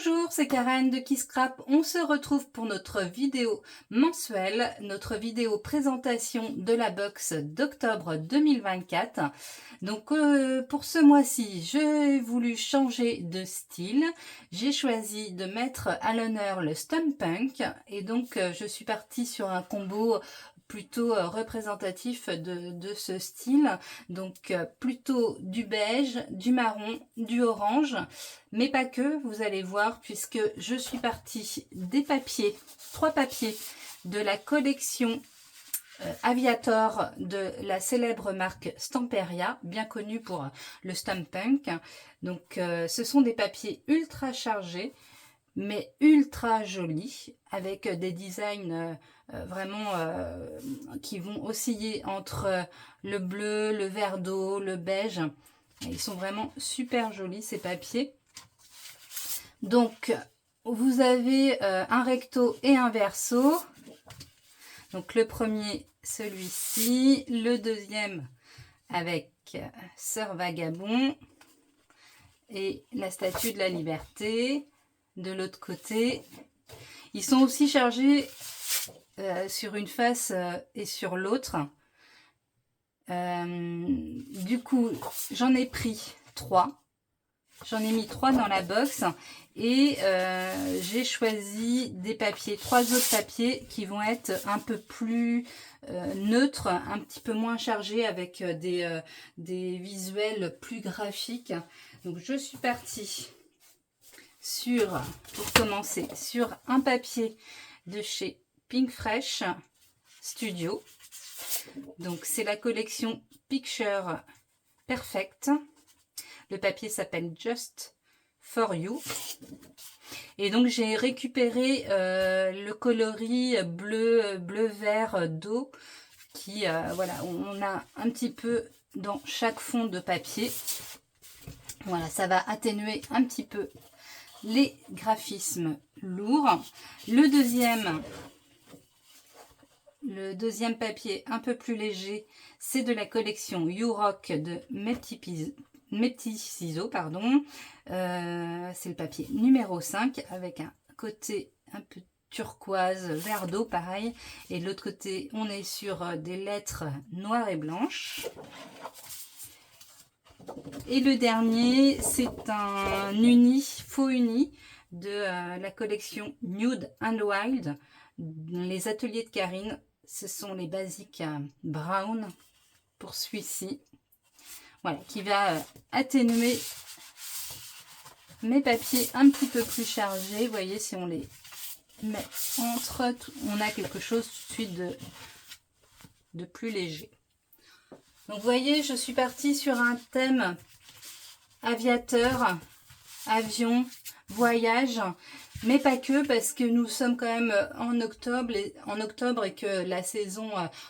Bonjour, c'est Karen de Kiscrap. On se retrouve pour notre vidéo mensuelle, notre vidéo présentation de la box d'octobre 2024. Donc pour ce mois-ci, j'ai voulu changer de style. J'ai choisi de mettre à l'honneur le steampunk et donc je suis partie sur un combo plutôt représentatif de ce style, donc plutôt du beige, du marron, du orange, mais pas que, vous allez voir, puisque je suis partie des papiers, 3 papiers de la collection Aviator de la célèbre marque Stamperia, bien connue pour le steampunk. Donc ce sont des papiers ultra chargés, mais ultra jolis, avec des designs vraiment qui vont osciller entre le bleu, le vert d'eau, le beige. Ils sont vraiment super jolis ces papiers. Donc vous avez un recto et un verso. Donc le premier, celui-ci, le deuxième avec Sœur Vagabond et la Statue de la Liberté. De l'autre côté, ils sont aussi chargés sur une face et sur l'autre. Du coup, j'en ai pris 3. J'en ai mis 3 dans la box et j'ai choisi des papiers, 3 autres papiers qui vont être un peu plus neutres, un petit peu moins chargés avec des visuels plus graphiques. Donc je suis partie pour commencer, sur un papier de chez Pinkfresh Studio. Donc c'est la collection Picture Perfect. Le papier s'appelle Just for You. Et donc j'ai récupéré le coloris bleu-vert d'eau qui, voilà, on a un petit peu dans chaque fond de papier. Voilà, ça va atténuer un petit peu les graphismes lourds. Le deuxième papier un peu plus léger, c'est de la collection You Rock de Mestizo, pardon. C'est le papier numéro 5 avec un côté un peu turquoise, vert d'eau pareil. Et de l'autre côté, on est sur des lettres noires et blanches. Et le dernier, c'est un faux uni de la collection Nude and Wild. Les ateliers de Karine, ce sont les basiques brown pour celui-ci. Voilà, qui va atténuer mes papiers un petit peu plus chargés. Vous voyez, si on les met entre, on a quelque chose tout de suite de plus léger. Donc vous voyez, je suis partie sur un thème aviateur, avion, voyage, mais pas que, parce que nous sommes quand même en octobre et que la saison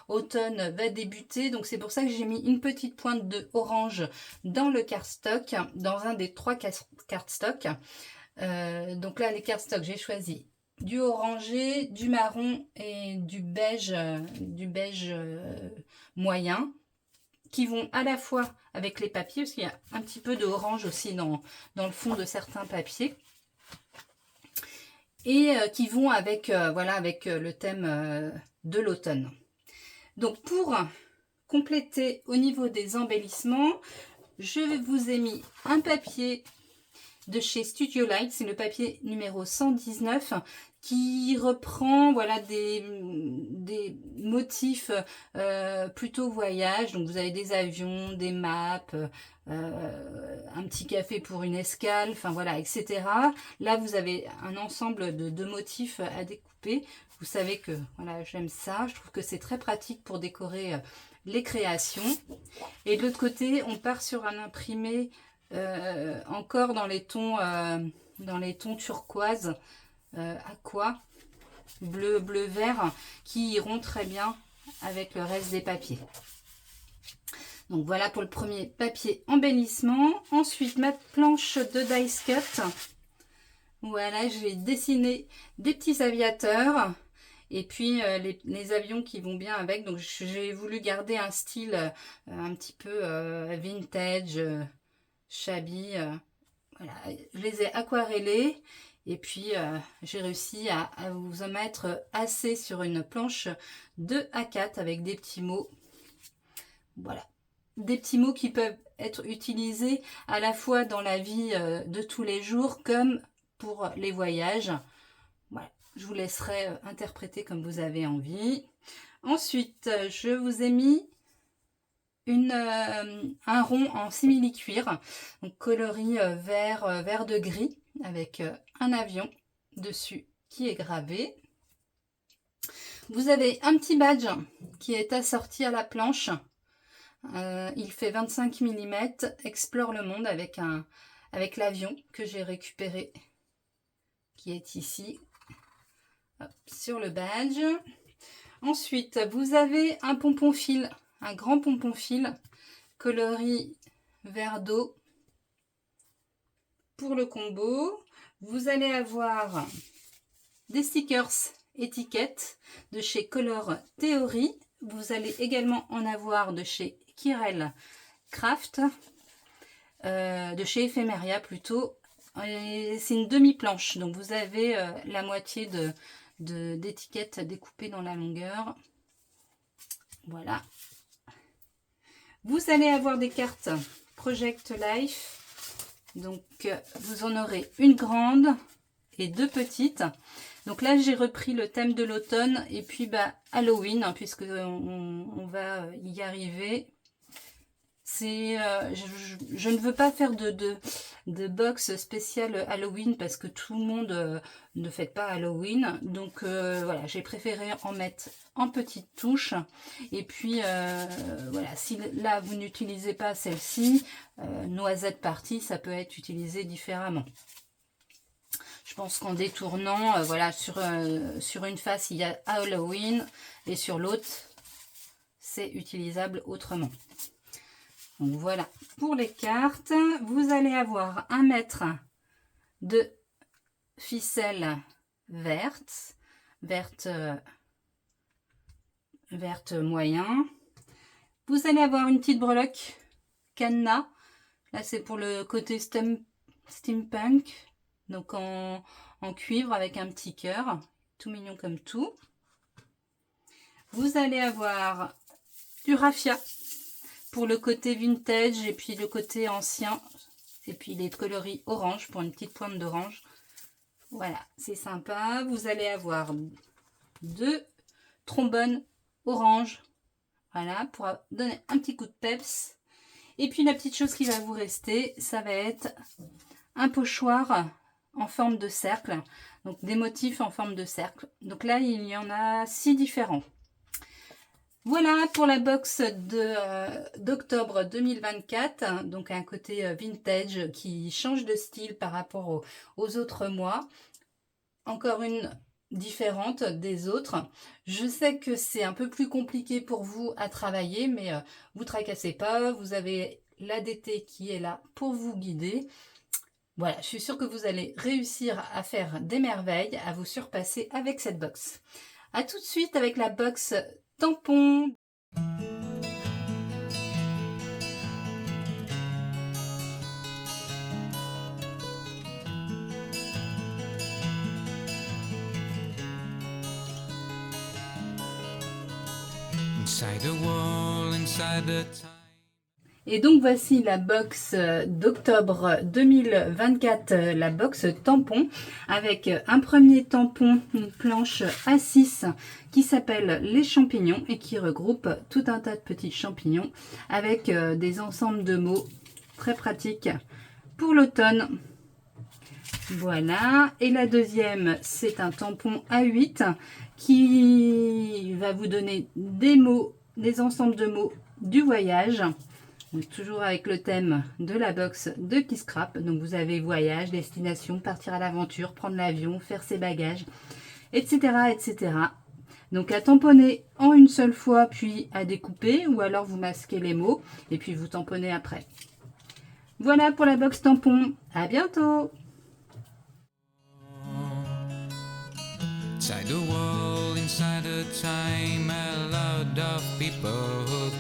automne va débuter. Donc c'est pour ça que j'ai mis une petite pointe de orange dans le cardstock, dans un des 3 cardstocks. Donc là, les cardstocks, j'ai choisi du orangé, du marron et du beige moyen, qui vont à la fois avec les papiers, parce qu'il y a un petit peu d'orange aussi dans le fond de certains papiers, et qui vont avec, voilà, avec le thème de l'automne. Donc pour compléter au niveau des embellissements, je vous ai mis un papier de chez Studio Light, c'est le papier numéro 119, qui reprend, voilà, des motifs plutôt voyage. Donc vous avez des avions, des maps, un petit café pour une escale, enfin voilà, etc. Là vous avez un ensemble de motifs à découper. Vous savez que voilà, j'aime ça, je trouve que c'est très pratique pour décorer les créations. Et de l'autre côté, on part sur un imprimé encore dans les tons turquoise, aqua, bleu vert, qui iront très bien avec le reste des papiers. Donc voilà pour le premier papier embellissement. Ensuite, ma planche de dice cut. Voilà, j'ai dessiné des petits aviateurs et puis les avions qui vont bien avec. Donc j'ai voulu garder un style un petit peu vintage, shabby. Voilà, je les ai aquarellés Et puis, j'ai réussi à vous en mettre assez sur une planche de A4 avec des petits mots. Voilà. Des petits mots qui peuvent être utilisés à la fois dans la vie de tous les jours comme pour les voyages. Voilà. Je vous laisserai interpréter comme vous avez envie. Ensuite, je vous ai mis un rond en simili-cuir, donc coloris vert de gris, avec un avion dessus qui est gravé. Vous avez un petit badge qui est assorti à la planche. Il fait 25 mm, explore le monde avec l'avion que j'ai récupéré, qui est ici, hop, sur le badge. Ensuite, vous avez un pompon fil, un grand pompon fil, coloris vert d'eau. Pour le combo, vous allez avoir des stickers étiquettes de chez Color Theory. Vous allez également en avoir de chez Kirel Craft, de chez Ephemeria plutôt. C'est une demi-planche, donc vous avez la moitié d'étiquettes découpées dans la longueur. Voilà. Vous allez avoir des cartes Project Life. Donc, vous en aurez une grande et deux petites. Donc là, j'ai repris le thème de l'automne et puis Halloween, hein, puisque on va y arriver. Je ne veux pas faire de box spéciale Halloween parce que tout le monde ne fête pas Halloween. Donc voilà, j'ai préféré en mettre en petites touches. Et puis voilà, si là vous n'utilisez pas celle-ci, Noisette Party, ça peut être utilisé différemment. Je pense qu'en détournant, voilà, sur une face, il y a Halloween et sur l'autre, c'est utilisable autrement. Donc voilà, pour les cartes, vous allez avoir 1 mètre de ficelle verte moyen. Vous allez avoir une petite breloque cadenas. Là, c'est pour le côté steampunk. Donc en cuivre avec un petit cœur. Tout mignon comme tout. Vous allez avoir du raffia pour le côté vintage et puis le côté ancien. Et puis les coloris orange pour une petite pointe d'orange. Voilà, c'est sympa. Vous allez avoir 2 trombones orange. Voilà, pour donner un petit coup de peps. Et puis la petite chose qui va vous rester, ça va être un pochoir en forme de cercle. Donc des motifs en forme de cercle. Donc là, il y en a 6 différents. Voilà pour la box d'octobre 2024. Donc un côté vintage qui change de style par rapport aux autres mois. Encore une différente des autres. Je sais que c'est un peu plus compliqué pour vous à travailler, mais vous tracassez pas. Vous avez l'ADT qui est là pour vous guider. Voilà, je suis sûre que vous allez réussir à faire des merveilles, à vous surpasser avec cette box. A tout de suite avec la box tampon. Inside the wall, inside the time. Et donc voici la box d'octobre 2024, la box tampon, avec un premier tampon, une planche A6 qui s'appelle les champignons et qui regroupe tout un tas de petits champignons avec des ensembles de mots très pratiques pour l'automne. Voilà, et la deuxième, c'est un tampon A8 qui va vous donner des mots, des ensembles de mots du voyage. Donc, toujours avec le thème de la box de Kisscrap. Donc vous avez voyage, destination, partir à l'aventure, prendre l'avion, faire ses bagages, etc., etc. Donc à tamponner en une seule fois, puis à découper, ou alors vous masquez les mots, et puis vous tamponnez après. Voilà pour la box tampon. À bientôt! Inside the wall, inside the time, a lot of people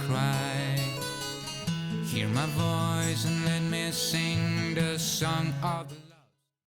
cry. Hear my voice and let me sing the song of the